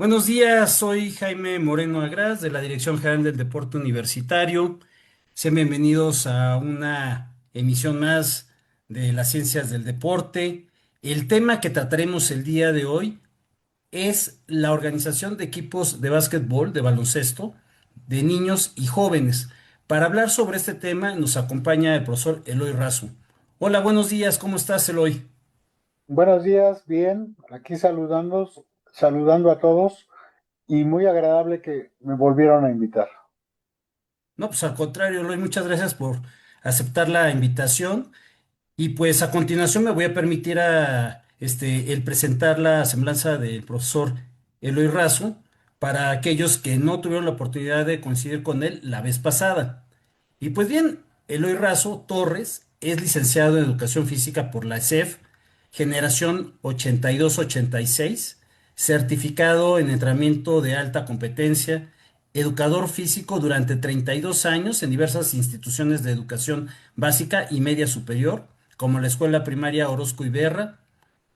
Buenos días, soy Jaime Moreno Agras de la Dirección General del Deporte Universitario. Sean bienvenidos a una emisión más de las ciencias del deporte. El tema que trataremos el día de hoy es la organización de equipos de básquetbol, de baloncesto, de niños y jóvenes. Para hablar sobre este tema nos acompaña el profesor Eloy Razo. Hola, buenos días, ¿cómo estás, Eloy? Buenos días, bien, aquí saludando a todos y muy agradable que me volvieron a invitar. No, pues al contrario, Eloy, muchas gracias por aceptar la invitación. Y pues a continuación me voy a permitir el presentar la semblanza del profesor Eloy Razo para aquellos que no tuvieron la oportunidad de coincidir con él la vez pasada. Y pues bien, Eloy Razo Torres es licenciado en Educación Física por la ESEF, generación 82-86, certificado en entrenamiento de alta competencia, educador físico durante 32 años en diversas instituciones de educación básica y media superior, como la Escuela Primaria Orozco Iberra,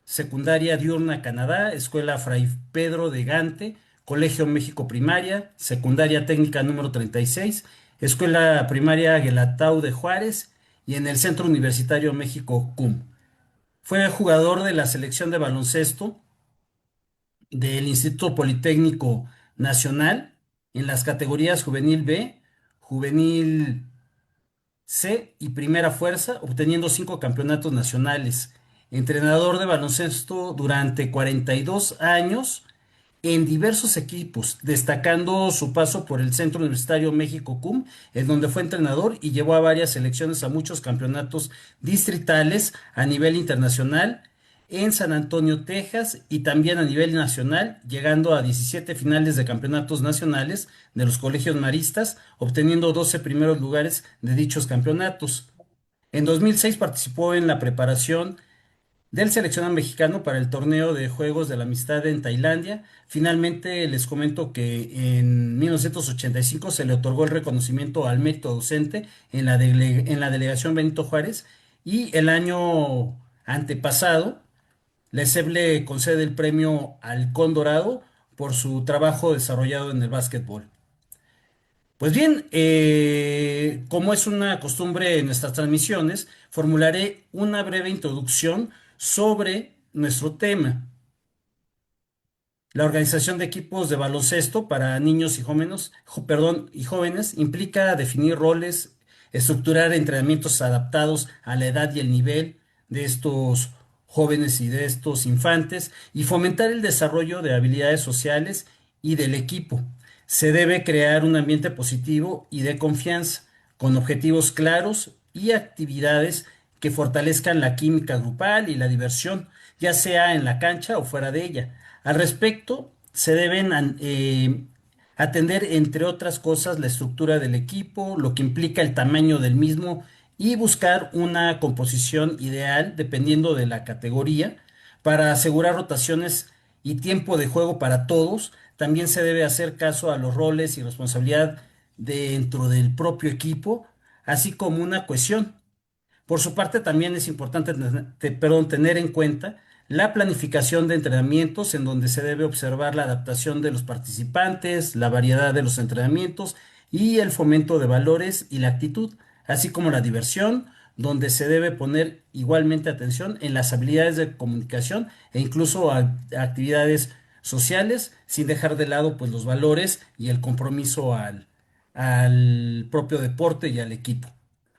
Secundaria Diurna Canadá, Escuela Fray Pedro de Gante, Colegio México Primaria, Secundaria Técnica número 36, Escuela Primaria Guelatao de Juárez y en el Centro Universitario México CUM. Fue jugador de la selección de baloncesto del Instituto Politécnico Nacional en las categorías Juvenil B, Juvenil C y Primera Fuerza, obteniendo 5 campeonatos nacionales. Entrenador de baloncesto durante 42 años en diversos equipos, destacando su paso por el Centro Universitario México CUM, en donde fue entrenador y llevó a varias selecciones a muchos campeonatos distritales a nivel internacional en San Antonio, Texas, y también a nivel nacional, llegando a 17 finales de campeonatos nacionales de los colegios maristas, obteniendo 12 primeros lugares de dichos campeonatos. En 2006 participó en la preparación del seleccionado mexicano para el torneo de Juegos de la Amistad en Tailandia. Finalmente les comento que en 1985 se le otorgó el reconocimiento al mérito docente en la delegación Benito Juárez, y el año antepasado la SEP le concede el premio Halcón Dorado por su trabajo desarrollado en el básquetbol. Pues bien, como es una costumbre en nuestras transmisiones, formularé una breve introducción sobre nuestro tema. La organización de equipos de baloncesto para niños y jóvenes, y jóvenes implica definir roles, estructurar entrenamientos adaptados a la edad y el nivel de estos jóvenes y de estos infantes, y fomentar el desarrollo de habilidades sociales y del equipo. Se debe crear un ambiente positivo y de confianza, con objetivos claros y actividades que fortalezcan la química grupal y la diversión, ya sea en la cancha o fuera de ella. Al respecto, se deben atender, entre otras cosas, la estructura del equipo, lo que implica el tamaño del mismo, y buscar una composición ideal dependiendo de la categoría para asegurar rotaciones y tiempo de juego para todos. También se debe hacer caso a los roles y responsabilidad dentro del propio equipo, así como una cohesión. Por su parte, también es importante tener en cuenta la planificación de entrenamientos, en donde se debe observar la adaptación de los participantes, la variedad de los entrenamientos y el fomento de valores y la actitud, así como la diversión, donde se debe poner igualmente atención en las habilidades de comunicación e incluso actividades sociales, sin dejar de lado pues los valores y el compromiso al propio deporte y al equipo.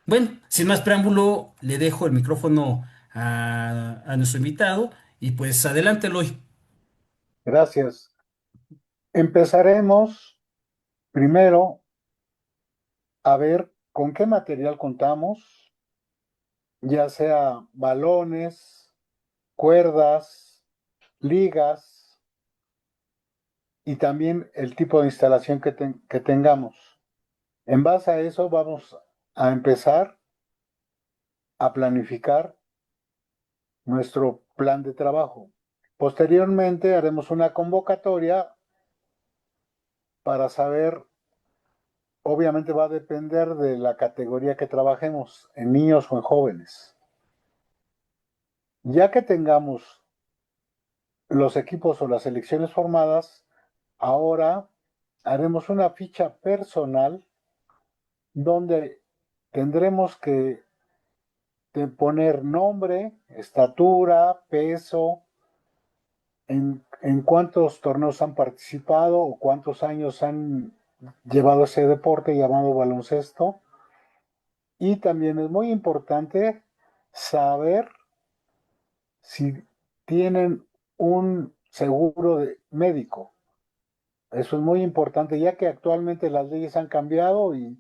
Bueno, sin más preámbulo, le dejo el micrófono a nuestro invitado y pues adelante, Eloy. Gracias. Empezaremos primero a ver con qué material contamos, ya sea balones, cuerdas, ligas y también el tipo de instalación que tengamos. En base a eso vamos a empezar a planificar nuestro plan de trabajo. Posteriormente haremos una convocatoria para saber, obviamente va a depender de la categoría que trabajemos, en niños o en jóvenes. Ya que tengamos los equipos o las selecciones formadas, ahora haremos una ficha personal donde tendremos que poner nombre, estatura, peso, en cuántos torneos han participado o cuántos años han llevado ese deporte llamado baloncesto. Y también es muy importante saber si tienen un seguro médico. Eso es muy importante, ya que actualmente las leyes han cambiado y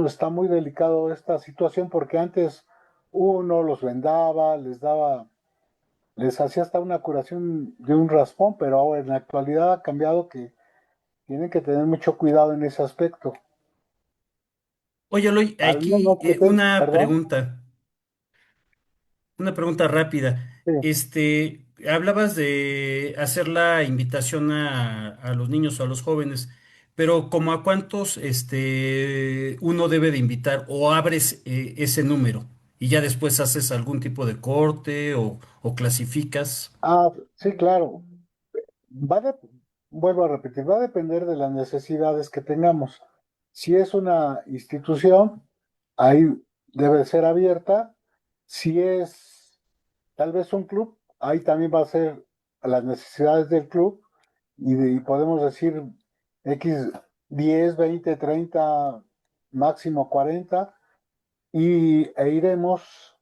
está muy delicado esta situación porque antes uno los vendaba, les hacía hasta una curación de un raspón, pero ahora en la actualidad ha cambiado que tienen que tener mucho cuidado en ese aspecto. Oye, Eloy, Al menos aquí que perdón, una pregunta rápida. sí. Hablabas de hacer la invitación a los niños o a los jóvenes, pero ¿como a cuántos, uno debe de invitar o abres ese número y ya después haces algún tipo de corte o clasificas? Ah, sí, claro. Va de- Vuelvo a repetir, va a depender de las necesidades que tengamos. Si es una institución, ahí debe ser abierta. Si es tal vez un club, ahí también va a ser a las necesidades del club y podemos decir X 10, 20, 30, máximo 40 e iremos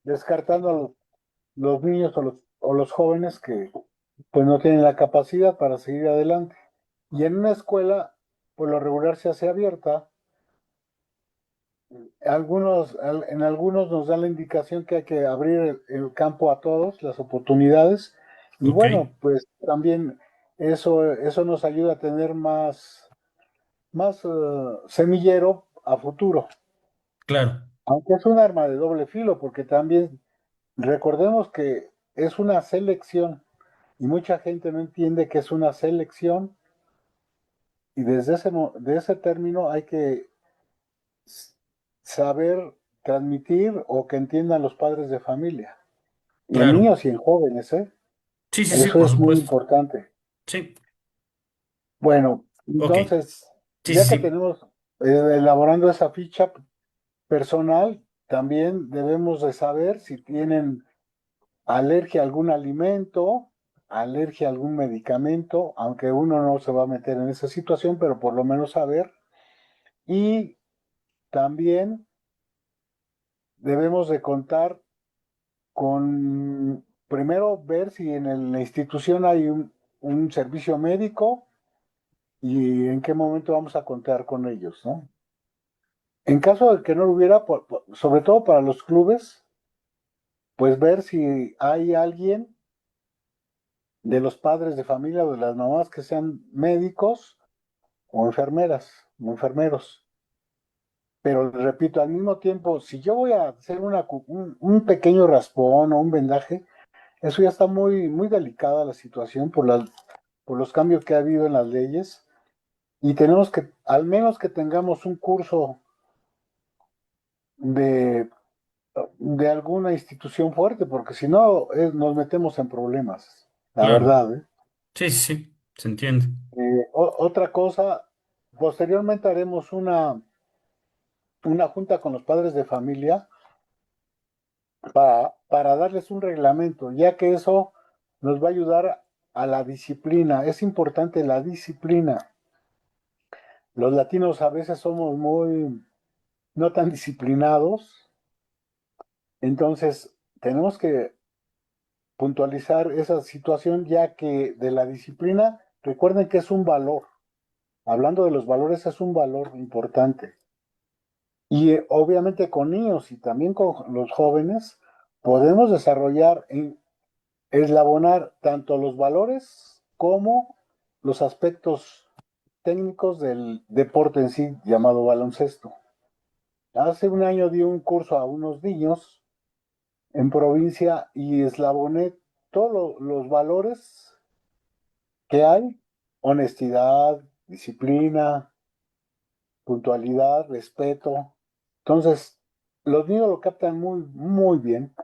descartando a los niños o los jóvenes que pues no tienen la capacidad para seguir adelante. Y en una escuela, por lo regular se hace abierta. En algunos nos dan la indicación que hay que abrir el campo a todos, las oportunidades. Y Ok, bueno, pues también eso nos ayuda a tener más semillero a futuro. claro, Aunque es un arma de doble filo, porque también recordemos que es una selección y mucha gente no entiende que es una selección y de ese término hay que saber transmitir o que entiendan los padres de familia. Y en claro. niños y en jóvenes, ¿eh? Sí, sí, sí, Eso por es muy supuesto. importante. Sí, Bueno, ok. entonces, Sí, sí, ya que sí, tenemos elaborando esa ficha personal, también debemos de saber si tienen alergia a algún alimento, alergia a algún medicamento, aunque uno no se va a meter en esa situación, pero por lo menos saber. Y también debemos de contar con, primero, ver si la institución hay un servicio médico y en qué momento vamos a contar con ellos, ¿no? En caso de que no lo hubiera, sobre todo para los clubes, pues ver si hay alguien de los padres de familia o de las mamás que sean médicos o enfermeras o enfermeros. Pero repito, al mismo tiempo, si yo voy a hacer un pequeño raspón o un vendaje, eso ya está muy delicada la situación por los cambios que ha habido en las leyes y tenemos que, al menos que tengamos un curso de, de alguna institución fuerte, porque si no, nos metemos en problemas, la claro. verdad, ¿eh? Sí, sí, sí, se entiende. Otra cosa, posteriormente haremos una junta con los padres de familia para darles un reglamento, ya que eso nos va a ayudar a la disciplina. Es importante la disciplina. Los latinos a veces somos muy no tan disciplinados, entonces tenemos que puntualizar esa situación, ya que de la disciplina, recuerden que es un valor. Hablando de los valores, es un valor importante. Y obviamente con niños y también con los jóvenes podemos desarrollar eslabonar tanto los valores como los aspectos técnicos del deporte en sí llamado baloncesto. Hace un año di un curso a unos niños en provincia y eslaboné todos los valores que hay: honestidad, disciplina, puntualidad, respeto. Entonces, los niños lo captan muy bien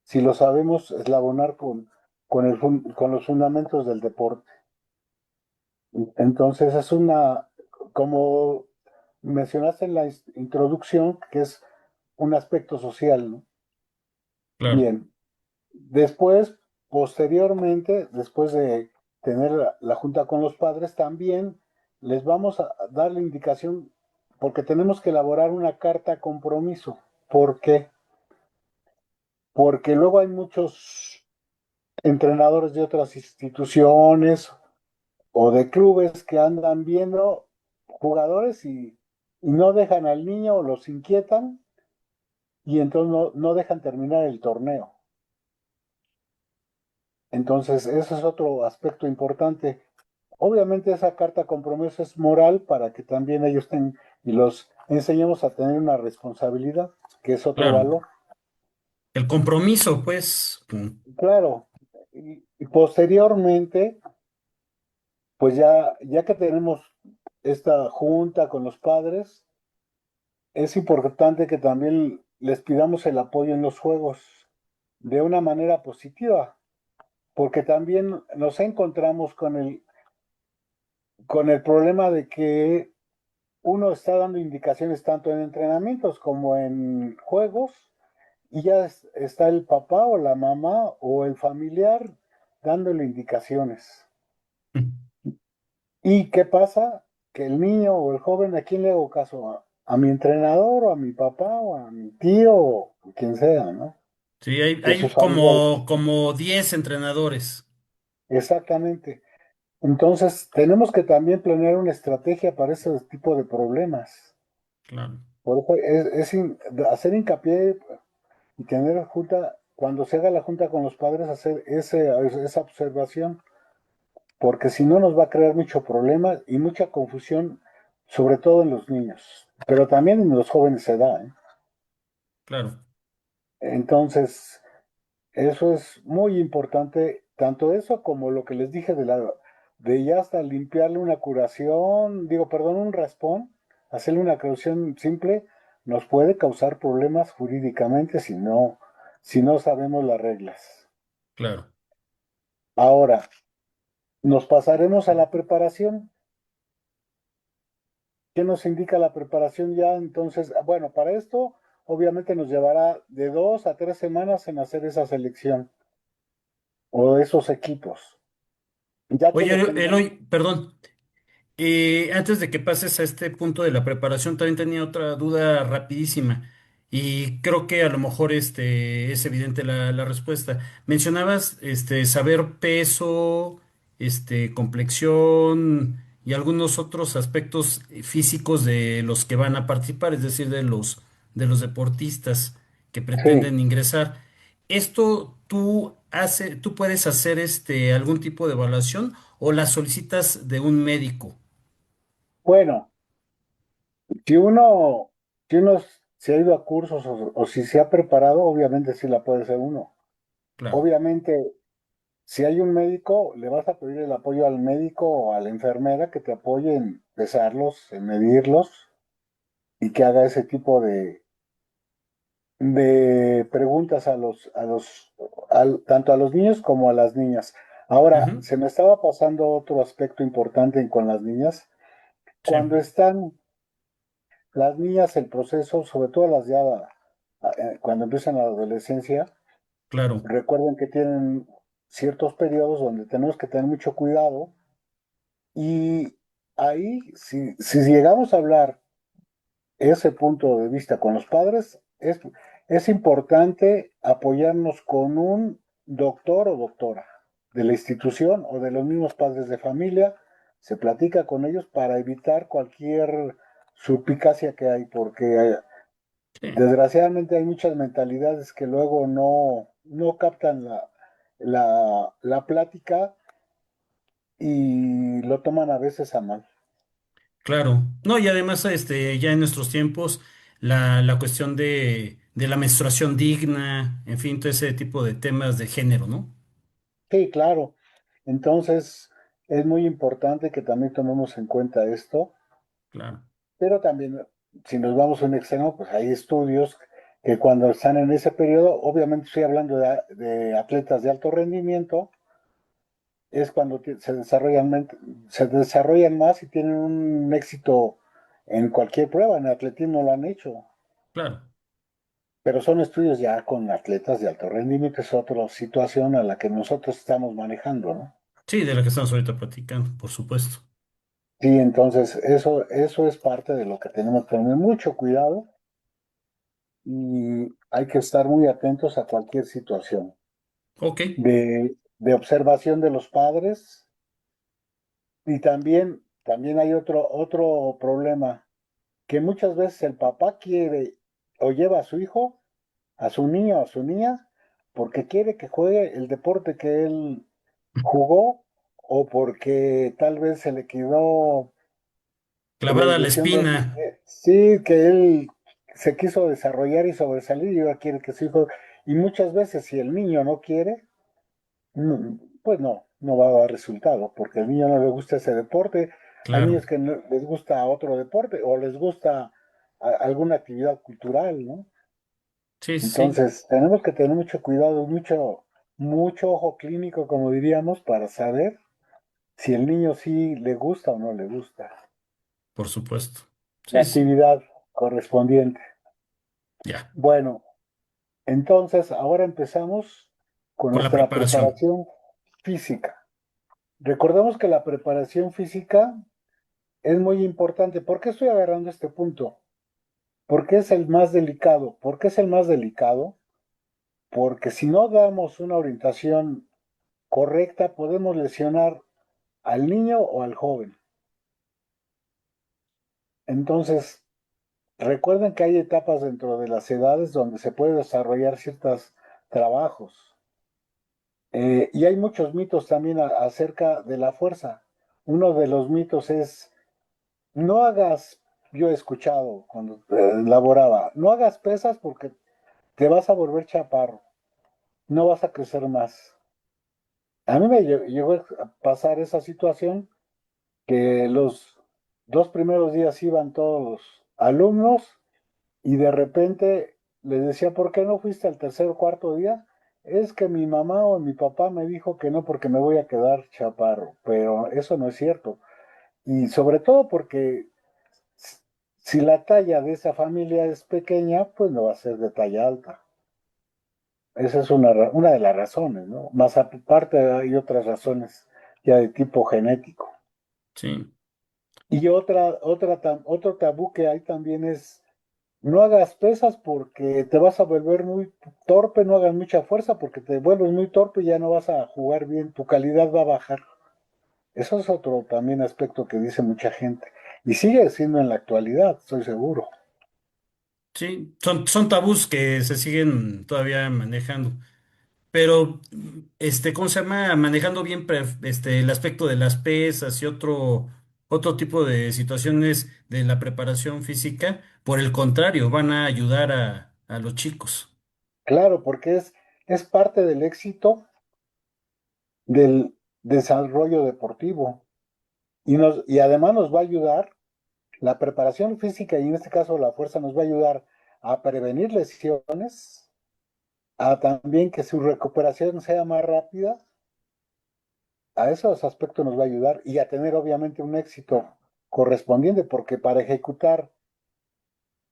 si lo sabemos eslabonar con los fundamentos del deporte. Entonces es como mencionaste en la introducción, que es un aspecto social, ¿no? Claro, Bien, después, posteriormente, después de tener la junta con los padres, también les vamos a dar la indicación, porque tenemos que elaborar una carta compromiso. ¿Por qué? Porque luego hay muchos entrenadores de otras instituciones o de clubes que andan viendo jugadores y no dejan al niño o los inquietan y entonces no dejan terminar el torneo. Entonces, ese es otro aspecto importante. Obviamente esa carta compromiso es moral para que también ellos tengan y los enseñemos a tener una responsabilidad, que es otro claro. valor. El compromiso, pues, Claro, y posteriormente, pues ya que tenemos esta junta con los padres, es importante que también les pidamos el apoyo en los juegos de una manera positiva, porque también nos encontramos con el problema de que uno está dando indicaciones tanto en entrenamientos como en juegos y ya está el papá o la mamá o el familiar dándole indicaciones. ¿Y qué pasa? Que el niño o el joven, ¿a quién le hago caso? ¿A mi entrenador o a mi papá o a mi tío o quien sea, ¿no? sí, De hay sus familiares. como 10 entrenadores. Exactamente. Entonces, tenemos que también planear una estrategia para ese tipo de problemas. Claro, Por eso hacer hincapié y tener junta, cuando se haga la junta con los padres, hacer esa observación, porque si no nos va a crear mucho problema y mucha confusión, sobre todo en los niños, pero también en los jóvenes se da, ¿eh? claro. Entonces, eso es muy importante, tanto eso como lo que les dije de ya hasta limpiarle una curación, digo, perdón, un raspón, hacerle una curación simple, nos puede causar problemas jurídicamente si no sabemos las reglas. Claro. Ahora, nos pasaremos a la preparación. ¿Qué nos indica la preparación ya? Entonces, bueno, para esto obviamente nos llevará de 2 a 3 semanas en hacer esa selección o esos equipos. Ya que Oye, los tengamos, Eloy, perdón. Antes de que pases a este punto de la preparación, también tenía otra duda rapidísima y creo que a lo mejor es evidente la respuesta. Mencionabas saber peso, complexión y algunos otros aspectos físicos de los que van a participar, es decir, de los deportistas que sí, pretenden ingresar. ¿Esto tú puedes hacer algún tipo de evaluación o la solicitas de un médico? bueno, si uno, si uno se ha ido a cursos o si se ha preparado, obviamente sí la puede hacer uno. Claro. Obviamente, si hay un médico, le vas a pedir el apoyo al médico o a la enfermera que te apoye en pesarlos, en medirlos y que haga ese tipo de preguntas tanto a los niños como a las niñas. Ahora, Ujú. se me estaba pasando otro aspecto importante con las niñas. Sí, Cuando están las niñas, el proceso, sobre todo las ya cuando empiezan la adolescencia, claro. recuerden que tienen ciertos periodos donde tenemos que tener mucho cuidado y ahí, si llegamos a hablar ese punto de vista con los padres, es importante apoyarnos con un doctor o doctora de la institución o de los mismos padres de familia. Se platica con ellos para evitar cualquier suspicacia que hay, porque Sí, desgraciadamente hay muchas mentalidades que luego no captan la plática y lo toman a veces a mal. claro. No, y además, ya en nuestros tiempos, la cuestión de la menstruación digna, en fin, todo ese tipo de temas de género, ¿no? Sí, claro. Entonces, es muy importante que también tomemos en cuenta esto, Claro. pero también, si nos vamos a un extremo, pues hay estudios que cuando están en ese periodo, obviamente estoy hablando de atletas de alto rendimiento, es cuando se desarrollan más y tienen un éxito en cualquier prueba. En atletismo lo han hecho, Claro. pero son estudios ya con atletas de alto rendimiento, es otra situación a la que nosotros estamos manejando, ¿no? Sí, de la que estamos ahorita platicando, por supuesto. Sí, entonces eso es parte de lo que tenemos que tener mucho cuidado y hay que estar muy atentos a cualquier situación Ok, de observación de los padres. Y también hay otro problema, que muchas veces el papá quiere o lleva a su hijo, a su niño, a su niña, porque quiere que juegue el deporte que él jugó o porque tal vez se le quedó la clavada la ilusión de, espina. sí, que él se quiso desarrollar y sobresalir y ahora quiere que su hijo, y muchas veces si el niño no quiere, pues no va a dar resultado, porque al niño no le gusta ese deporte. Hay Claro. niños que les gusta otro deporte o les gusta alguna actividad cultural, ¿no? Sí, sí, sí, Entonces, tenemos que tener mucho cuidado, mucho ojo clínico, como diríamos, para saber si el niño sí le gusta o no le gusta por supuesto. la Sí, sí, actividad correspondiente. ya. Bueno, entonces ahora empezamos con Con la nuestra preparación. preparación física. Recordemos que la preparación física es muy importante. ¿Por qué estoy agarrando este punto? Porque es el más delicado. ¿Por qué es el más delicado? Porque si no damos una orientación correcta, podemos lesionar al niño o al joven. Entonces, recuerden que hay etapas dentro de las edades donde se puede desarrollar ciertos trabajos. Y hay muchos mitos también acerca de la fuerza. Uno de los mitos es, no hagas, yo he escuchado cuando laboraba, no hagas pesas porque te vas a volver chaparro, no vas a crecer más. A mí me llegó a pasar esa situación que los 2 primeros días iban todos los alumnos y de repente les decía, ¿por qué no fuiste al tercer o cuarto día? Es que mi mamá o mi papá me dijo que no porque me voy a quedar chaparro, pero eso no es cierto. Y sobre todo porque si la talla de esa familia es pequeña, pues no va a ser de talla alta. Esa es una de las razones, ¿no? Más aparte hay otras razones ya de tipo genético. Sí, Y otro tabú que hay también es no hagas pesas porque te vas a volver muy torpe, no hagas mucha fuerza porque te vuelves muy torpe y ya no vas a jugar bien, tu calidad va a bajar. Eso es otro también aspecto que dice mucha gente. Y sigue siendo en la actualidad, estoy seguro. sí. Son tabús que se siguen todavía manejando. Pero, ¿cómo se llama? Manejando bien el aspecto de las pesas y otro tipo de situaciones de la preparación física, por el contrario, van a ayudar a los chicos. Claro, porque es parte del éxito del desarrollo deportivo. Y además nos va a ayudar, la preparación física y en este caso la fuerza nos va a ayudar a prevenir lesiones, a también que su recuperación sea más rápida. A esos aspectos nos va a ayudar y a tener obviamente un éxito correspondiente, porque para ejecutar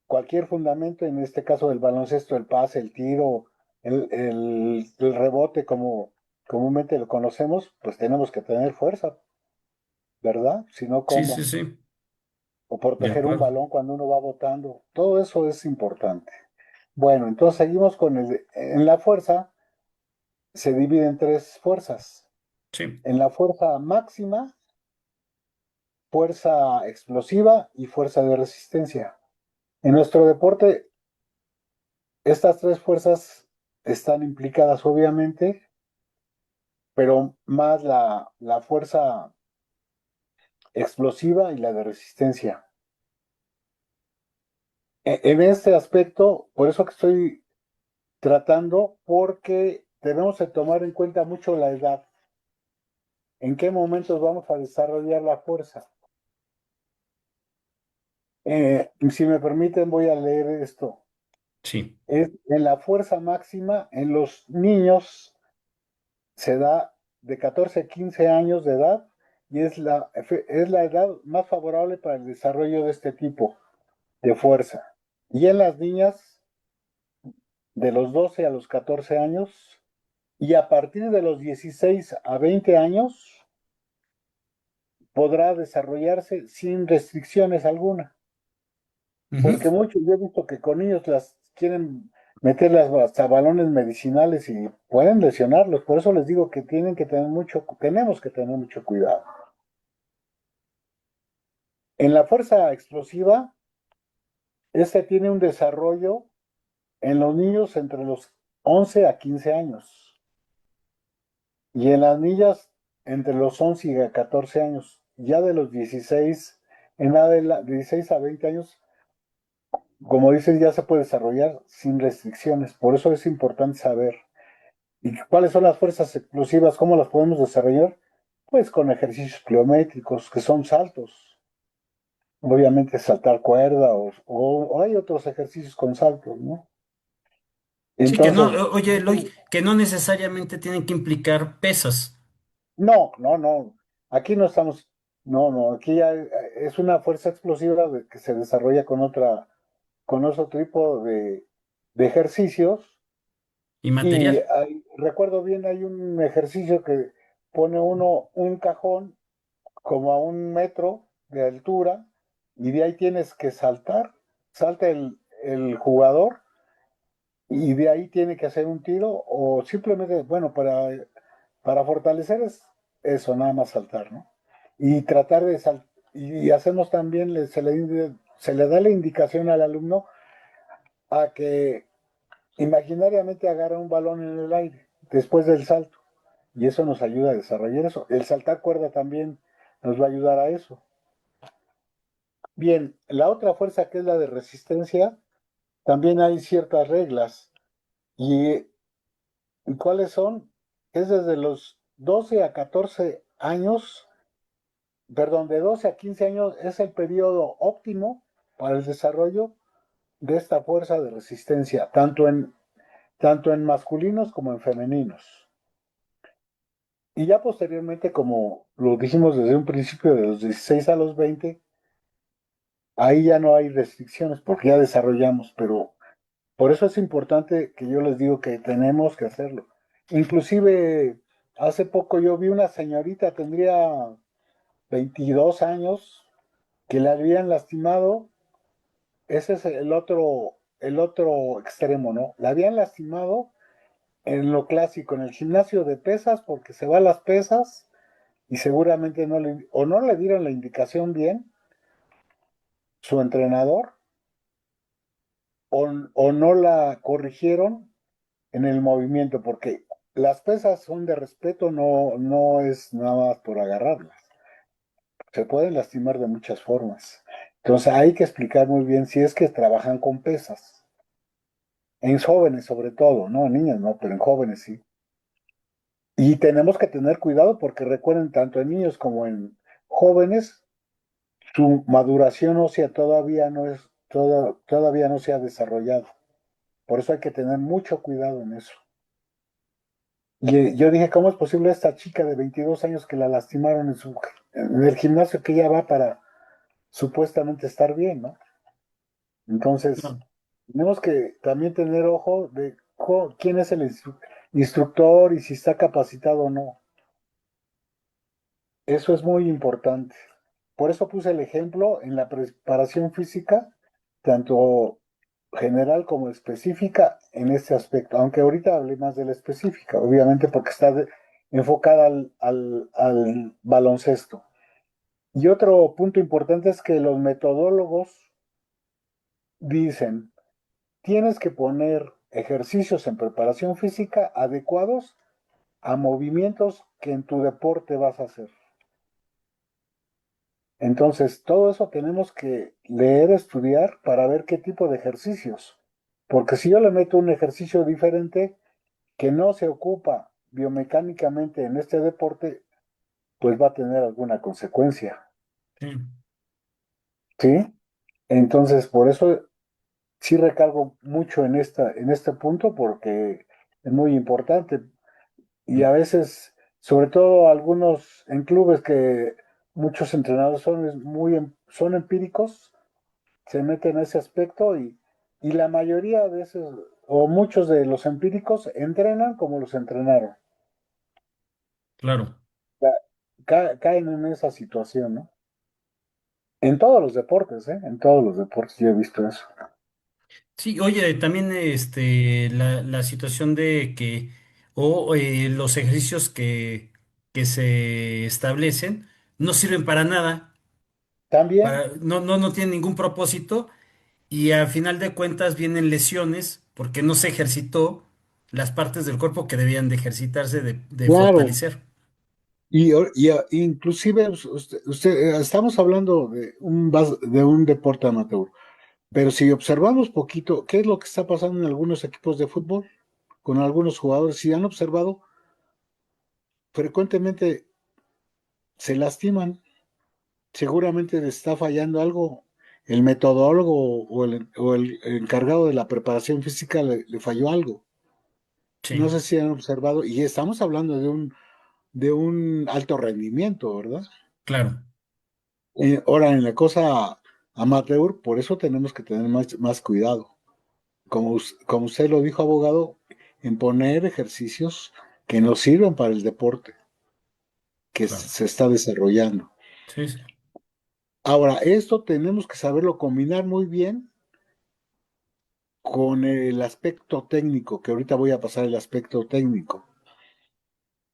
cualquier fundamento, en este caso del baloncesto, el pase, el tiro, el rebote, como comúnmente lo conocemos, pues tenemos que tener fuerza, ¿verdad? Si no, Sí, sí, ¿cómo? sí, O de proteger un acuerdo. balón cuando uno va botando. Todo eso es importante. Bueno, entonces seguimos en la fuerza se divide en tres fuerzas. Sí, En la fuerza máxima, fuerza explosiva y fuerza de resistencia. En nuestro deporte, estas tres fuerzas están implicadas obviamente, pero más la fuerza explosiva y la de resistencia. En este aspecto, por eso que estoy tratando, porque debemos de tomar en cuenta mucho la edad. ¿En qué momentos vamos a desarrollar la fuerza? Si me permiten, voy a leer esto. sí, En la fuerza máxima, en los niños se da de 14 a 15 años de edad y es la edad más favorable para el desarrollo de este tipo de fuerza. Y en las niñas, de los 12 a los 14 años, y a partir de los 16 a 20 años, podrá desarrollarse sin restricciones alguna. Ujú. Porque muchos, yo he visto que con niños las quieren meterlas hasta balones medicinales y pueden lesionarlos. Por eso les digo que tenemos que tener mucho cuidado. En la fuerza explosiva, este tiene un desarrollo en los niños entre los 11 a 15 años y en las niñas entre los 11 y 14 años. Ya de los 16, en de 16 a 20 años, como dices, ya se puede desarrollar sin restricciones. Por eso es importante saber. ¿Y cuáles son las fuerzas explosivas? ¿Cómo las podemos desarrollar? Pues con ejercicios pliométricos, que son saltos. Obviamente saltar cuerda o hay otros ejercicios con saltos, ¿no? Sí, que no, Entonces, oye, Eloy, que no necesariamente tienen que implicar pesas. no. Aquí no estamos, no, aquí ya es una fuerza explosiva que se desarrolla con otro tipo de ejercicios. Y Y material. recuerdo bien, hay un ejercicio que pone uno un cajón como a 1 metro de altura y de ahí tienes que salta el jugador y de ahí tiene que hacer un tiro o simplemente, bueno, para fortalecer es eso, nada más saltar, ¿no? Y tratar de saltar, y hacemos también, se le da la indicación al alumno a que imaginariamente agarra un balón en el aire después del salto. Y eso nos ayuda a desarrollar eso. El saltar cuerda también nos va a ayudar a eso. Bien, la otra fuerza que es la de resistencia, también hay ciertas reglas. ¿Y cuáles son? Es desde los 12 a 14 años, perdón, de 12 a 15 años es el periodo óptimo para el desarrollo de esta fuerza de resistencia, tanto en masculinos como en femeninos. Y ya posteriormente, como lo dijimos desde un principio, de los 16 a los 20, ahí ya no hay restricciones porque ya desarrollamos, pero por eso es importante que yo les digo que tenemos que hacerlo. Inclusive, hace poco yo vi una señorita, tendría 22 años, que le habían lastimado, ese es el otro extremo, ¿no? La habían lastimado en lo clásico, en el gimnasio de pesas, porque se va a las pesas y seguramente no le dieron la indicación bien, su entrenador, o no la corrigieron en el movimiento, porque las pesas son de respeto, no es nada más por agarrarlas. Se pueden lastimar de muchas formas. Entonces hay que explicar muy bien si es que trabajan con pesas. En jóvenes sobre todo, no en niñas no, pero en jóvenes sí. Y tenemos que tener cuidado porque recuerden, tanto en niños como en jóvenes, su maduración ósea todavía no se ha desarrollado. Por eso hay que tener mucho cuidado en eso. Y yo dije, ¿cómo es posible esta chica de 22 años que la lastimaron en el gimnasio que ella va para supuestamente estar bien, ¿no? Entonces, No. tenemos que también tener ojo de quién es el instructor y si está capacitado o no. Eso es muy importante. Por eso puse el ejemplo en la preparación física, tanto general como específica en este aspecto, aunque ahorita hablé más de la específica, obviamente porque está enfocada al baloncesto. Y otro punto importante es que los metodólogos dicen, tienes que poner ejercicios en preparación física adecuados a movimientos que en tu deporte vas a hacer. Entonces, todo eso tenemos que leer, estudiar para ver qué tipo de ejercicios. Porque si yo le meto un ejercicio diferente que no se ocupa biomecánicamente en este deporte, pues va a tener alguna consecuencia. Sí. ¿Sí? Entonces, por eso sí recalco mucho en este punto porque es muy importante. Y a veces sobre todo algunos en clubes que muchos entrenadores son empíricos, se meten en ese aspecto y la mayoría de esos, o muchos de los empíricos, entrenan como los entrenaron. Claro. Caen en esa situación, ¿no? En todos los deportes, ¿eh? En todos los deportes yo he visto eso. Sí, oye, también la situación de que, los ejercicios que se establecen no sirven para nada, También, no tienen ningún propósito y a final de cuentas vienen lesiones porque no se ejercitó las partes del cuerpo que debían de ejercitarse, de claro, fortalecer. inclusive estamos hablando de un deporte amateur, pero si observamos poquito, ¿qué es lo que está pasando en algunos equipos de fútbol con algunos jugadores? Si han observado, frecuentemente se lastiman, seguramente les está fallando algo, el metodólogo o el encargado de la preparación física le falló algo. Sí, No sé si han observado, y estamos hablando de un alto rendimiento, ¿verdad? claro, Ahora, en la cosa amateur, por eso tenemos que tener más cuidado. Como usted lo dijo, abogado, en poner ejercicios que nos sirvan para el deporte que claro. se está desarrollando. Sí, sí. Ahora, esto tenemos que saberlo combinar muy bien con el aspecto técnico, que ahorita voy a pasar el aspecto técnico.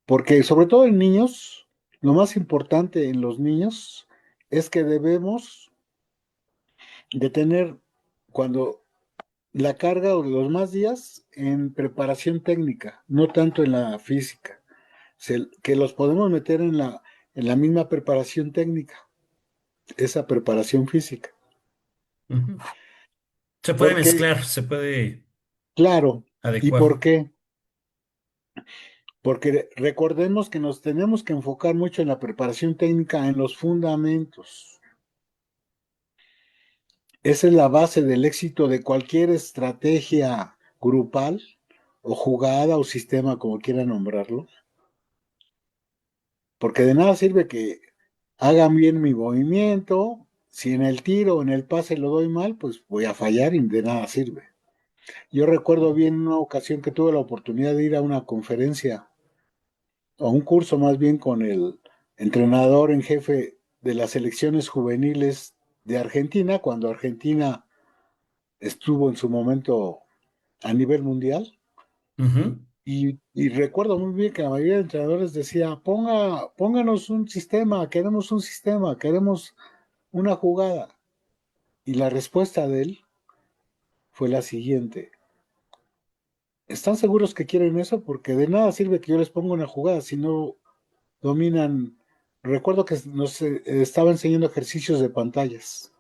Porque sobre todo en niños, lo más importante en los niños es que debemos de tener cuando la carga o los más días en preparación técnica, no tanto en la física, que los podemos meter en la misma preparación técnica, esa preparación física. Ujú. Se puede Porque, mezclar, se puede claro, ¿y por adecuar. qué? Porque recordemos que nos tenemos que enfocar mucho en la preparación técnica, en los fundamentos. Esa es la base del éxito de cualquier estrategia grupal o jugada o sistema, como quiera nombrarlo. Porque de nada sirve que hagan bien mi movimiento. Si en el tiro o en el pase lo doy mal, pues voy a fallar y de nada sirve. Yo recuerdo bien una ocasión que tuve la oportunidad de ir a una conferencia o un curso más bien con el entrenador en jefe de las selecciones juveniles de Argentina, cuando Argentina estuvo en su momento a nivel mundial. Ujú. Y recuerdo muy bien que la mayoría de entrenadores decía, pónganos un sistema, queremos una jugada. Y la respuesta de él fue la siguiente. ¿Están seguros que quieren eso? Porque de nada sirve que yo les ponga una jugada si no dominan. Recuerdo que nos estaba enseñando ejercicios de pantallas.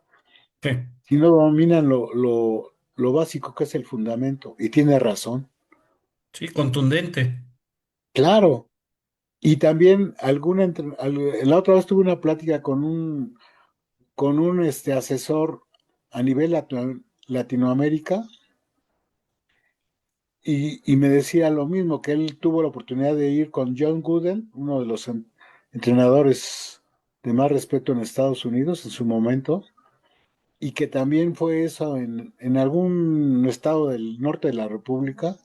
Sí, Si no dominan lo básico que es el fundamento. Y tiene razón. sí, contundente. Claro. Y también la otra vez tuve una plática con un asesor a nivel Latinoamérica y me decía lo mismo, que él tuvo la oportunidad de ir con John Gooden, uno de los entrenadores de más respeto en Estados Unidos en su momento, y que también fue eso en algún estado del norte de la República,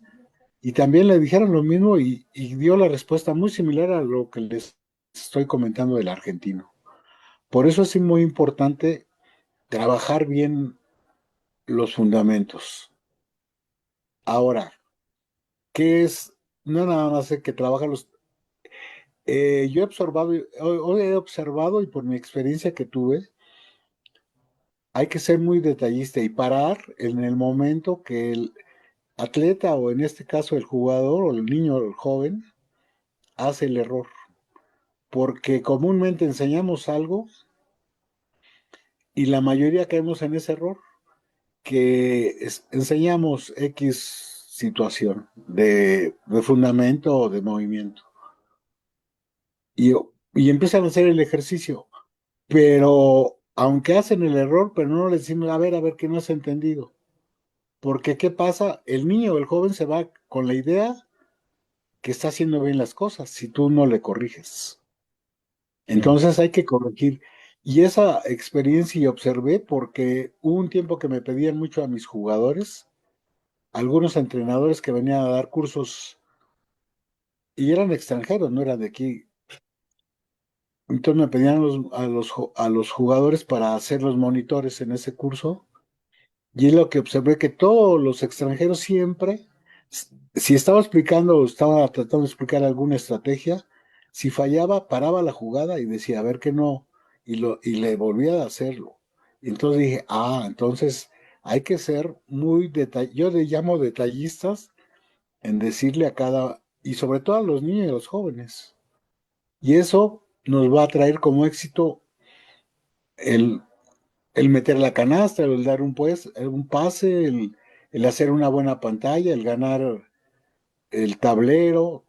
y también le dijeron lo mismo y dio la respuesta muy similar a lo que les estoy comentando del argentino. Por eso es muy importante trabajar bien los fundamentos. Ahora, ¿qué es? No nada más que trabaja los. Yo he observado y por mi experiencia que tuve, hay que ser muy detallista y parar en el momento que el atleta o en este caso el jugador o el niño o el joven hace el error. Porque comúnmente enseñamos algo y la mayoría caemos en ese error, que enseñamos X situación de fundamento o de movimiento y, y empiezan a hacer el ejercicio, pero aunque hacen el error, pero no les decimos, a ver, que no has entendido. Porque ¿qué pasa? El niño o el joven se va con la idea que está haciendo bien las cosas si tú no le corriges. Sí. Entonces hay que corregir. Y esa experiencia y observé porque hubo un tiempo que me pedían mucho a mis jugadores, algunos entrenadores que venían a dar cursos y eran extranjeros, no eran de aquí. Entonces me pedían a los jugadores para hacer los monitores en ese curso. Y es lo que observé que todos los extranjeros siempre, si estaba explicando o estaba tratando de explicar alguna estrategia, si fallaba, paraba la jugada y decía, a ver que no, y le volvía a hacerlo. Y entonces dije, entonces hay que ser muy yo le llamo detallistas en decirle a cada, y sobre todo a los niños y a los jóvenes. Y eso nos va a traer como éxito el el meter la canasta, el dar un pase, el hacer una buena pantalla, el ganar el tablero,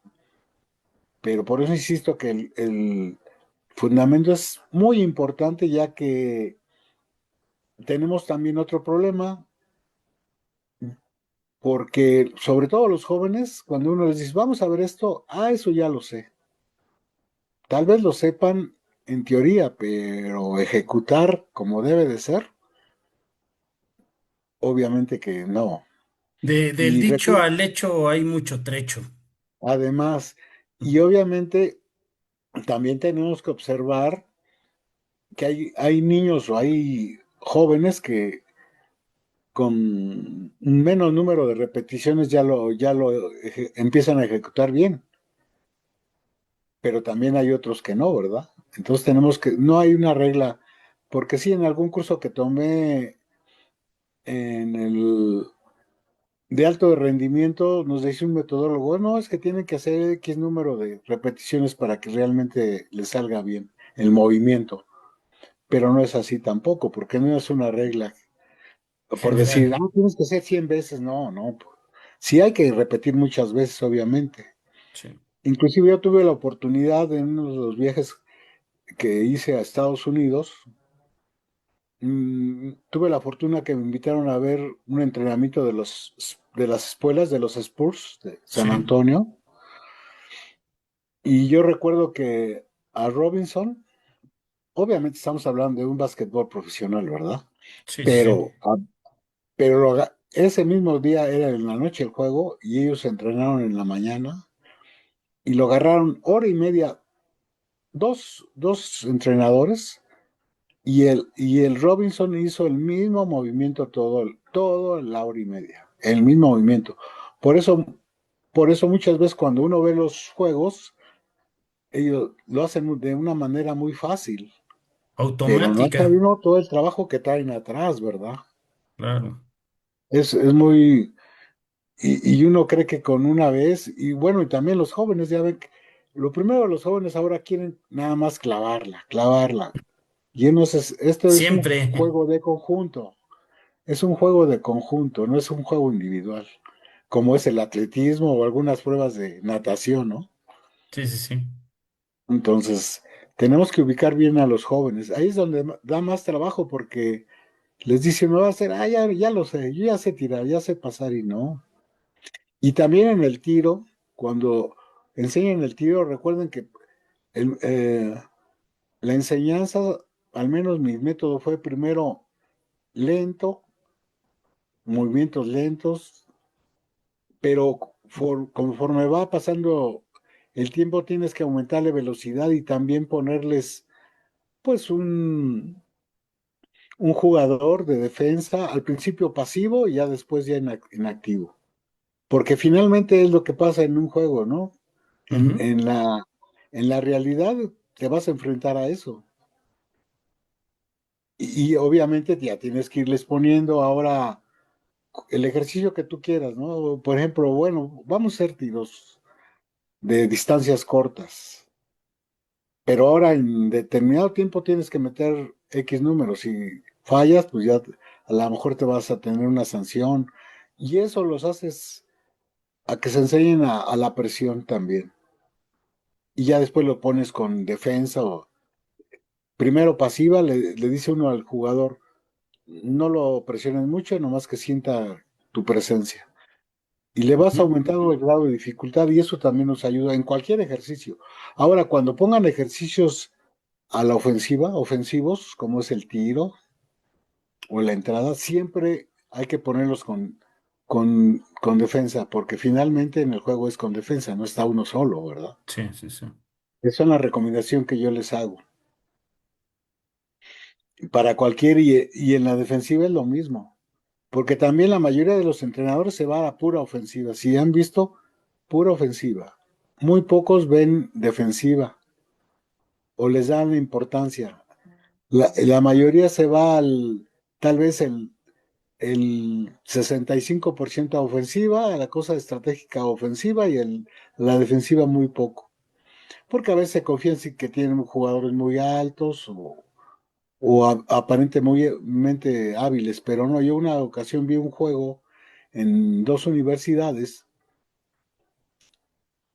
pero por eso insisto que el fundamento es muy importante ya que tenemos también otro problema, porque sobre todo los jóvenes, cuando uno les dice, vamos a ver esto, eso ya lo sé. Tal vez lo sepan en teoría, pero ejecutar como debe de ser, obviamente que no. Del Y dicho al hecho hay mucho trecho. además, y obviamente también tenemos que observar que hay niños o hay jóvenes que con un menos número de repeticiones empiezan a ejecutar bien, pero también hay otros que no, ¿verdad? Entonces no hay una regla, porque sí, en algún curso que tomé en el de alto rendimiento nos decía un metodólogo, no, es que tienen que hacer X número de repeticiones para que realmente les salga bien el movimiento. Pero no es así tampoco, porque no es una regla. Por General. decir, tienes que hacer 100 veces, no, no. Sí hay que repetir muchas veces, obviamente. Sí, Inclusive yo tuve la oportunidad en uno de los viajes que hice a Estados Unidos, tuve la fortuna que me invitaron a ver un entrenamiento de las escuelas de los Spurs de San sí, Antonio, y yo recuerdo que a Robinson, obviamente estamos hablando de un básquetbol profesional, ¿verdad? sí, sí, sí. Pero ese mismo día era en la noche el juego y ellos entrenaron en la mañana y lo agarraron hora y media, dos entrenadores y el Robinson hizo el mismo movimiento todo la hora y media, el mismo movimiento. Por eso, por eso muchas veces cuando uno ve los juegos, ellos lo hacen de una manera muy fácil, pero no Automática, sabe uno todo el trabajo que traen atrás, ¿verdad? claro. Es muy, y uno cree que con una vez, y bueno, y también los jóvenes, ya ven que lo primero los jóvenes ahora quieren nada más clavarla, clavarla. Y esto es un Siempre. juego de conjunto, es un juego de conjunto, no es un juego individual, como es el atletismo o algunas pruebas de natación, ¿no? Sí, sí, sí. Entonces, tenemos que ubicar bien a los jóvenes. Ahí es donde da más trabajo porque les dicen, no va a hacer, ya lo sé, yo ya sé tirar, ya sé pasar y no. Y también en el tiro, cuando enseñan el tiro, recuerden que el, eh, la enseñanza, al menos mi método fue primero lento, movimientos lentos, pero conforme va pasando el tiempo tienes que aumentarle velocidad y también ponerles pues un jugador de defensa al principio pasivo y ya después ya en activo. Porque finalmente es lo que pasa en un juego, ¿no? En, Ujú. en la, en la realidad te vas a enfrentar a eso. Y obviamente ya tienes que irles poniendo ahora el ejercicio que tú quieras, ¿no? Por ejemplo, bueno, vamos a hacer tiros de distancias cortas, pero ahora en determinado tiempo tienes que meter X números. Si fallas, pues ya a lo mejor te vas a tener una sanción. Y eso los haces a que se enseñen a la presión también. Y ya después lo pones con defensa o primero pasiva, le dice uno al jugador, no lo presiones mucho, nomás que sienta tu presencia. y le vas Ujú. aumentando el grado de dificultad y eso también nos ayuda en cualquier ejercicio. Ahora, cuando pongan ejercicios a la ofensiva, ofensivos, como es el tiro o la entrada, siempre hay que ponerlos con defensa, porque finalmente en el juego es con defensa, no está uno solo, ¿verdad? Sí, sí, sí. Esa es la recomendación que yo les hago. Para cualquier, y en la defensiva es lo mismo, porque también la mayoría de los entrenadores se va a la pura ofensiva. Si han visto, pura ofensiva. Muy pocos ven defensiva o les dan importancia. La mayoría se va tal vez el 65% a ofensiva, a la cosa estratégica ofensiva y la defensiva muy poco. Porque a veces se confían en que tienen jugadores muy altos o aparentemente hábiles, pero no. Yo una ocasión vi un juego en dos universidades,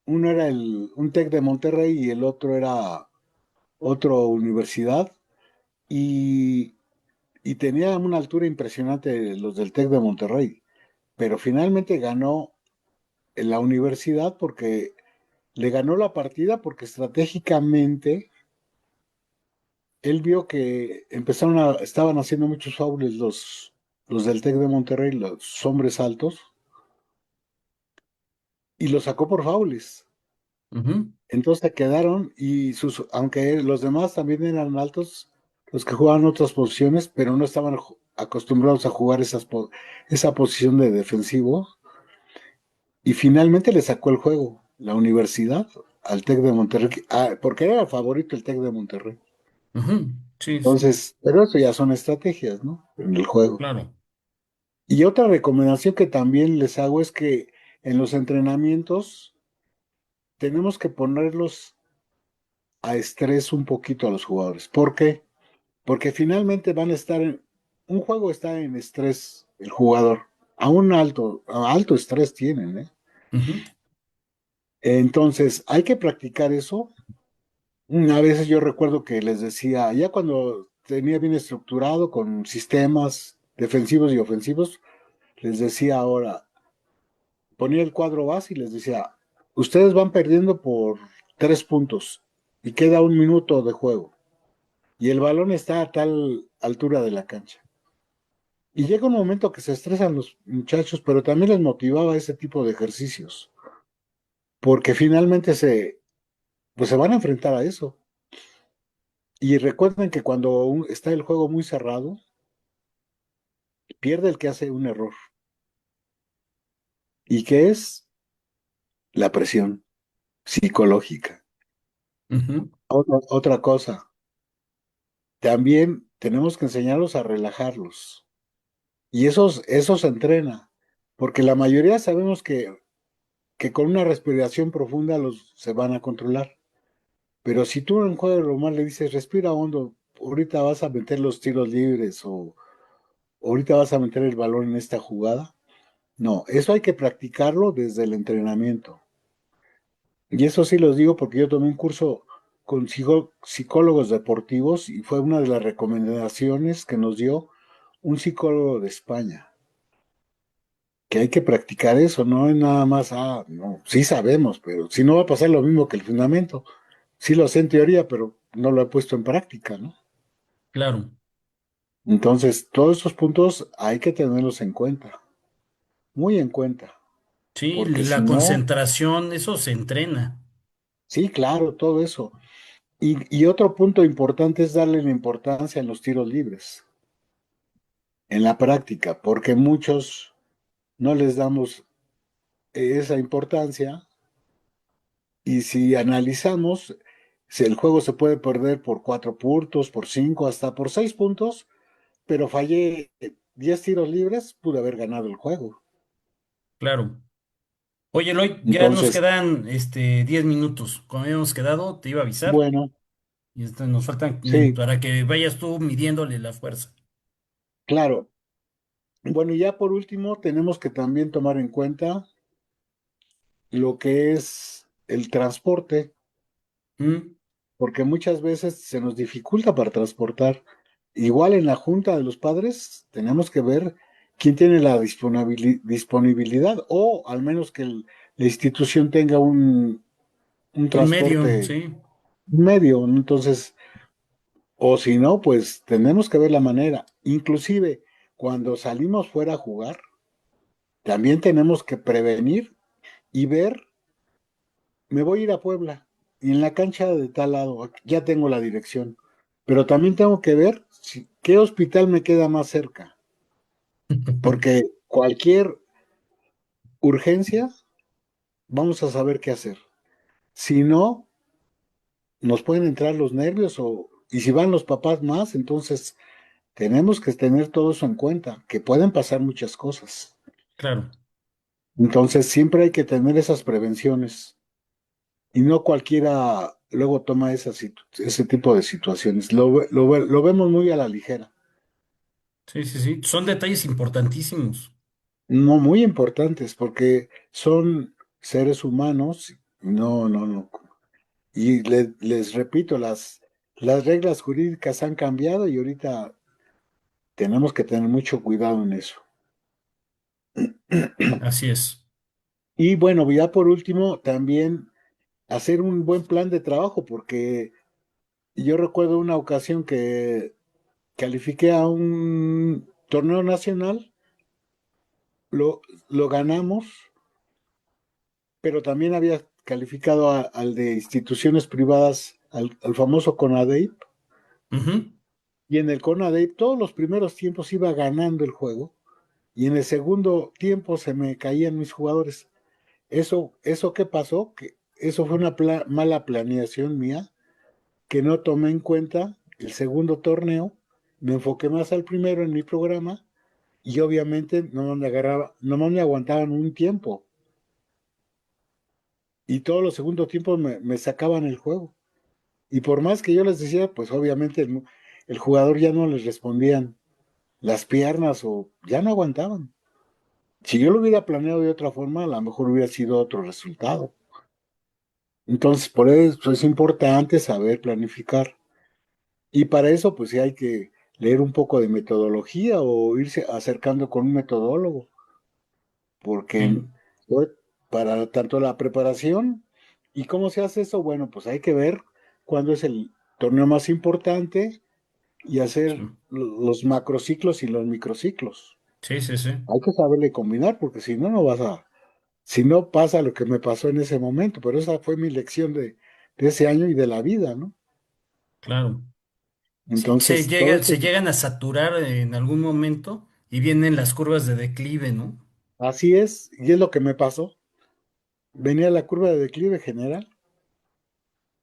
uno era un TEC de Monterrey y el otro era otra universidad, y, y tenía una altura impresionante los del TEC de Monterrey, pero finalmente ganó en la universidad porque le ganó la partida porque estratégicamente él vio que estaban haciendo muchos faules los del TEC de Monterrey, los hombres altos, y los sacó por faules. Ujú. Entonces se quedaron aunque los demás también eran altos, los que jugaban otras posiciones, pero no estaban acostumbrados a jugar esa posición de defensivo, y finalmente le sacó el juego la universidad al TEC de Monterrey, porque era el favorito el TEC de Monterrey. Ujú. Sí, sí, Entonces, pero eso ya son estrategias, ¿no? En el juego. claro. Y otra recomendación que también les hago es que en los entrenamientos tenemos que ponerlos a estrés un poquito a los jugadores. ¿Por qué? Porque finalmente van a un juego está en estrés el jugador, a alto estrés tienen, ¿eh? Ujú. Entonces, hay que practicar eso. A veces yo recuerdo que les decía, ya cuando tenía bien estructurado con sistemas defensivos y ofensivos, les decía ahora, ponía el cuadro base y les decía, ustedes van perdiendo por 3 puntos y queda un minuto de juego y el balón está a tal altura de la cancha. Y llega un momento que se estresan los muchachos, pero también les motivaba ese tipo de ejercicios, porque finalmente pues se van a enfrentar a eso. Y recuerden que cuando está el juego muy cerrado, pierde el que hace un error. ¿Y qué es? La presión psicológica. Ujú. Otra cosa, también tenemos que enseñarlos a relajarlos. Y eso se entrena, porque la mayoría sabemos que con una respiración profunda se van a controlar. Pero si tú en juego normal le dices, respira hondo, ahorita vas a meter los tiros libres o ahorita vas a meter el balón en esta jugada. No, eso hay que practicarlo desde el entrenamiento. Y eso sí los digo porque yo tomé un curso con psicólogos deportivos y fue una de las recomendaciones que nos dio un psicólogo de España, que hay que practicar eso, no es nada más, no, sí sabemos, pero si no va a pasar lo mismo que el fundamento. Sí lo sé en teoría, pero no lo he puesto en práctica, ¿no? Claro. Entonces, todos esos puntos hay que tenerlos en cuenta, muy en cuenta, Sí, porque si la no, concentración, eso se entrena. sí, claro, todo eso. Y otro punto importante es darle la importancia en los tiros libres, en la práctica, porque muchos no les damos esa importancia, y si analizamos, si el juego se puede perder por 4 puntos, por 5, hasta por 6 puntos, pero fallé 10 tiros libres, pude haber ganado el juego. Claro. Oye, Eloy, ya nos Entonces, quedan 10 minutos. Como habíamos quedado, te iba a avisar. bueno, Y nos faltan sí, para que vayas tú midiéndole la fuerza. claro. Bueno, y ya por último, tenemos que también tomar en cuenta lo que es el transporte, ¿Mm? porque muchas veces se nos dificulta para transportar. Igual en la junta de los padres tenemos que ver quién tiene la disponibilidad o al menos que la institución tenga un Un medio, transporte sí, medio, ¿no? Entonces, o si no, pues tenemos que ver la manera. Inclusive, cuando salimos fuera a jugar, también tenemos que prevenir y ver, me voy a ir a Puebla y en la cancha de tal lado, ya tengo la dirección, pero también tengo que ver qué hospital me queda más cerca, porque cualquier urgencia vamos a saber qué hacer. Si no, nos pueden entrar los nervios y si van los papás más, entonces tenemos que tener todo eso en cuenta, que pueden pasar muchas cosas. claro. Entonces siempre hay que tener esas prevenciones y no cualquiera luego toma ese tipo de situaciones. Lo vemos muy a la ligera. Sí, sí, sí. Son detalles importantísimos. No muy importantes porque son seres humanos. No, no, no. Y les repito, las reglas jurídicas han cambiado y ahorita tenemos que tener mucho cuidado en eso. Así es. Y bueno, ya por último, también hacer un buen plan de trabajo, porque yo recuerdo una ocasión que califiqué a un torneo nacional, lo ganamos, pero también había calificado al de instituciones privadas, al famoso CONADEIP, Ujú. y en el CONADEIP todos los primeros tiempos iba ganando el juego, y en el segundo tiempo se me caían mis jugadores. Eso qué pasó, que eso fue una mala planeación mía, que no tomé en cuenta el segundo torneo, me enfoqué más al primero en mi programa y obviamente no me aguantaban un tiempo y todos los segundos tiempos me sacaban el juego. Y por más que yo les decía, pues obviamente el jugador ya no les respondían las piernas o ya no aguantaban. Si yo lo hubiera planeado de otra forma, a lo mejor hubiera sido otro resultado. Entonces, por eso es importante saber planificar. Y para eso, pues sí hay que leer un poco de metodología o irse acercando con un metodólogo, porque Sí, pues, para tanto la preparación y cómo se hace eso, bueno, pues hay que ver cuándo es el torneo más importante y sí, hacer los macrociclos y los microciclos. sí, sí, sí, Hay que saberle combinar, porque si no, si no pasa lo que me pasó en ese momento, pero esa fue mi lección de ese año y de la vida, ¿no? claro. Sí, Entonces, todo se esto, llegan a saturar en algún momento y vienen las curvas de declive, ¿no? así es, y es lo que me pasó. Venía la curva de declive general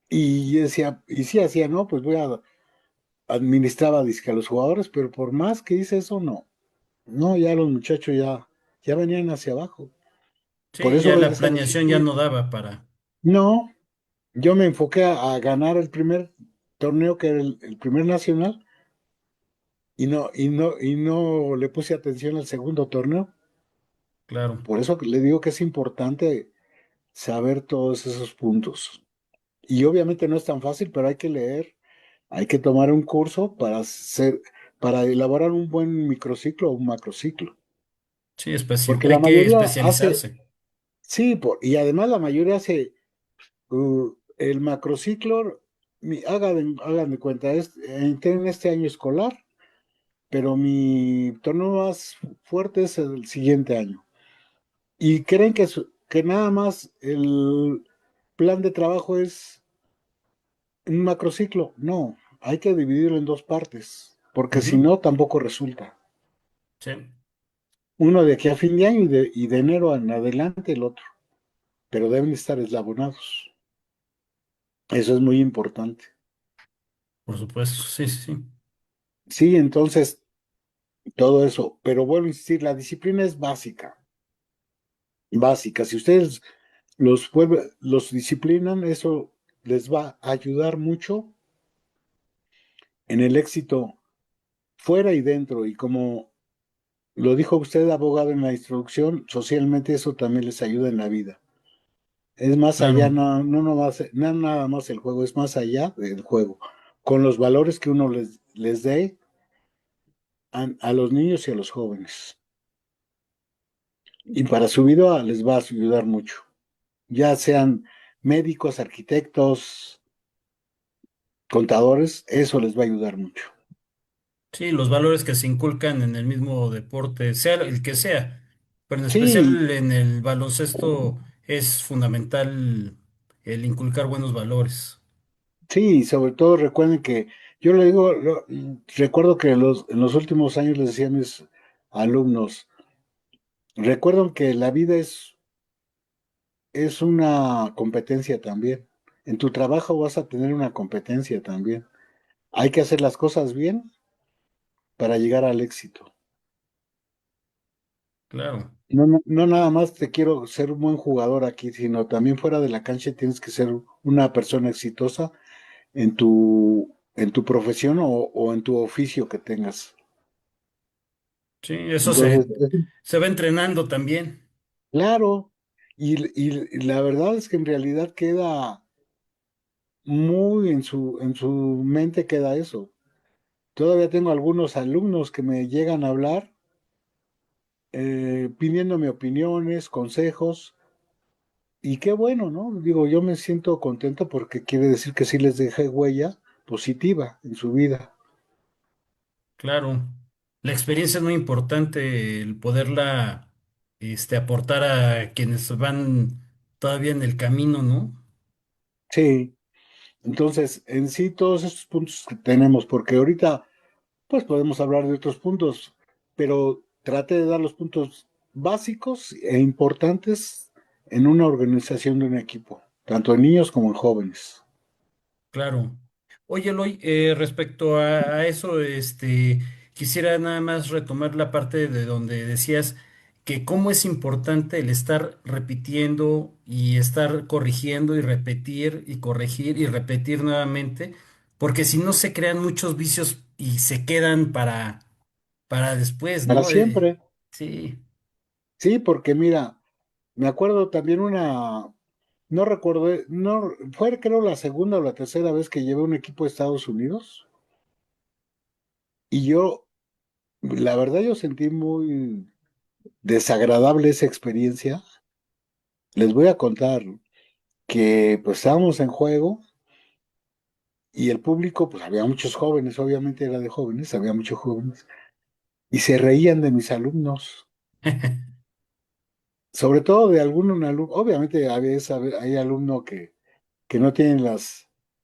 y yo decía, y sí hacía, no, pues administraba disque a los jugadores, pero por más que hice eso, no. No, ya los muchachos ya venían hacia abajo. Por Sí, ya eso la esa lección planeación ya no daba para. no, yo me enfoqué a ganar el primer torneo que era el primer nacional y no le puse atención al segundo torneo. Claro. Por eso le digo que es importante saber todos esos puntos. Y obviamente no es tan fácil, pero hay que leer, hay que tomar un curso para elaborar un buen microciclo o un macrociclo. Sí, Porque la hay que mayoría hace, especializarse. sí, y además la mayoría hace el macrociclo, hagan de cuenta, entré en este año escolar, pero mi torneo más fuerte es el siguiente año. Y creen que nada más el plan de trabajo es un macrociclo. No, hay que dividirlo en dos partes, porque si Ujú. no, tampoco resulta. Sí, Uno de aquí a fin de año y de enero en adelante el otro, pero deben estar eslabonados. Eso es muy importante. por supuesto. Sí, sí, sí. Sí, entonces, todo eso, pero vuelvo a insistir, la disciplina es básica, básica. Si ustedes los disciplinan, eso les va a ayudar mucho en el éxito fuera y dentro. Y como lo dijo usted, abogado, en la introducción, socialmente eso también les ayuda en la vida. Es más allá, Claro. no nada más el juego, es más allá del juego, con los valores que uno les dé a los niños y a los jóvenes. y para su vida les va a ayudar mucho. Ya sean médicos, arquitectos, contadores, eso les va a ayudar mucho. Sí, los valores que se inculcan en el mismo deporte, sea el que sea, pero en Sí, especial en el baloncesto es fundamental el inculcar buenos valores. sí, sobre todo recuerden que yo le digo, recuerdo que en los últimos años les decía a mis alumnos, recuerden que la vida es una competencia también. En tu trabajo vas a tener una competencia también. Hay que hacer las cosas bien para llegar al éxito. Claro, No nada más te quiero ser un buen jugador aquí, sino también fuera de la cancha tienes que ser una persona exitosa en tu profesión o en tu oficio que tengas. sí, eso Entonces, se va entrenando también. claro, y la verdad es que en realidad queda muy en su mente queda eso. Todavía tengo algunos alumnos que me llegan a hablar pidiéndome opiniones, consejos, y qué bueno, ¿no? Digo, yo me siento contento porque quiere decir que sí les dejé huella positiva en su vida. Claro, la experiencia es muy importante, el poderla, aportar a quienes van todavía en el camino, ¿no? Sí, entonces, en sí, todos estos puntos que tenemos, porque ahorita, pues podemos hablar de otros puntos, pero trate de dar los puntos básicos e importantes en una organización de un equipo, tanto en niños como en jóvenes. Claro. Oye, Eloy, respecto a eso, quisiera nada más retomar la parte de donde decías que cómo es importante el estar repitiendo y estar corrigiendo y repetir y corregir y repetir nuevamente, porque si no se crean muchos vicios y se quedan para después, Para ¿no? siempre. Sí, Sí, porque mira, me acuerdo también no recuerdo, no, fue creo la segunda o la tercera vez que llevé un equipo de Estados Unidos y yo, la verdad, yo sentí muy desagradable esa experiencia. Les voy a contar que pues estábamos en juego y el público, pues había muchos jóvenes, obviamente era de jóvenes, había muchos jóvenes, y se reían de mis alumnos, sobre todo de algún alumno, obviamente hay alumno que no tienen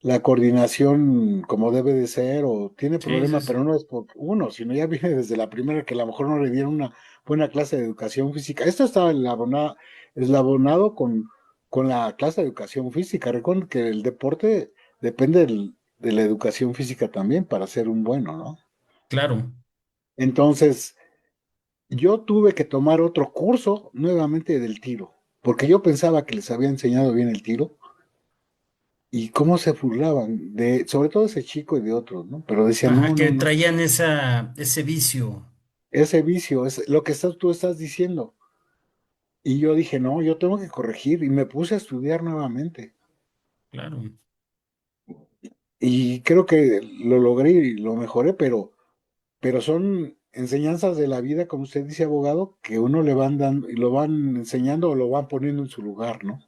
la coordinación como debe de ser o tiene sí, sí, problema, sí. pero no es por uno, sino ya viene desde la primera que a lo mejor no le dieron una buena clase de educación física. Esto estaba eslabonado con la clase de educación física. Recuerden que el deporte depende de la educación física también para ser un bueno, ¿no? Claro. Entonces, yo tuve que tomar otro curso nuevamente del tiro, porque yo pensaba que les había enseñado bien el tiro y cómo se burlaban de, sobre todo ese chico y de otros, ¿no? Pero decían, Ajá, no, que no, no, traían ese vicio. ese vicio es lo que tú estás diciendo. Y yo dije, no, yo tengo que corregir y me puse a estudiar nuevamente. Claro. Y creo que lo logré y lo mejoré, pero son enseñanzas de la vida, como usted dice, abogado, que uno le van dando y lo van enseñando o lo van poniendo en su lugar, ¿no?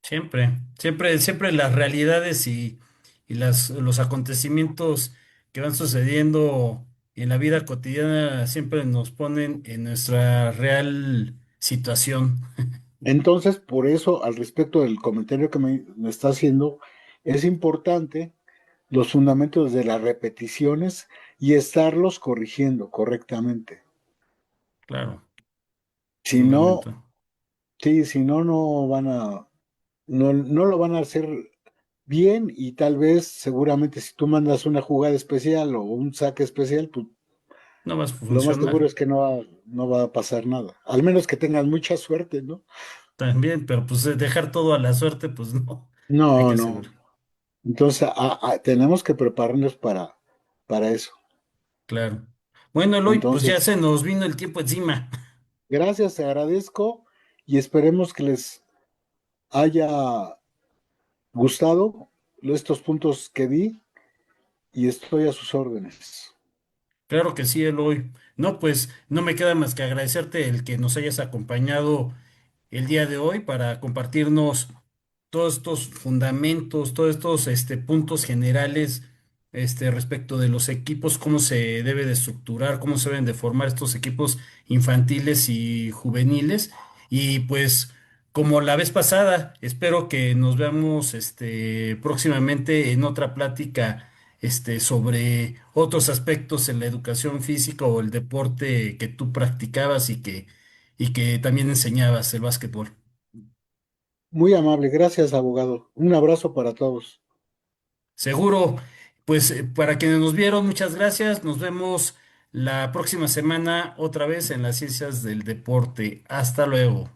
Siempre, siempre, siempre las realidades y los acontecimientos que van sucediendo en la vida cotidiana siempre nos ponen en nuestra real situación. Entonces, por eso, al respecto del comentario que me está haciendo, es importante los fundamentos de las repeticiones y estarlos corrigiendo correctamente. Claro, Si no, fundamental. sí, si no, no lo van a hacer bien y tal vez, seguramente, si tú mandas una jugada especial o un saque especial, pues No vas a lo más seguro funcionar es que no va a pasar nada. Al menos que tengas mucha suerte, ¿no? también, pero pues dejar todo a la suerte, pues no, hay que No, no. asegurar. Entonces, tenemos que prepararnos para eso. Claro. Bueno, Eloy, pues ya Entonces, se nos vino el tiempo encima. gracias, te agradezco y esperemos que les haya gustado estos puntos que di y estoy a sus órdenes. Claro que sí, Eloy. No, pues no me queda más que agradecerte el que nos hayas acompañado el día de hoy para compartirnos todos estos fundamentos, todos estos puntos generales respecto de los equipos, cómo se debe de estructurar, cómo se deben de formar estos equipos infantiles y juveniles. Y pues como la vez pasada, espero que nos veamos próximamente en otra plática sobre otros aspectos en la educación física o el deporte que tú practicabas y que también enseñabas el básquetbol. Muy amable, gracias, abogado. Un abrazo para todos. Seguro, pues para quienes nos vieron, muchas gracias. Nos vemos la próxima semana otra vez en las ciencias del deporte. Hasta luego.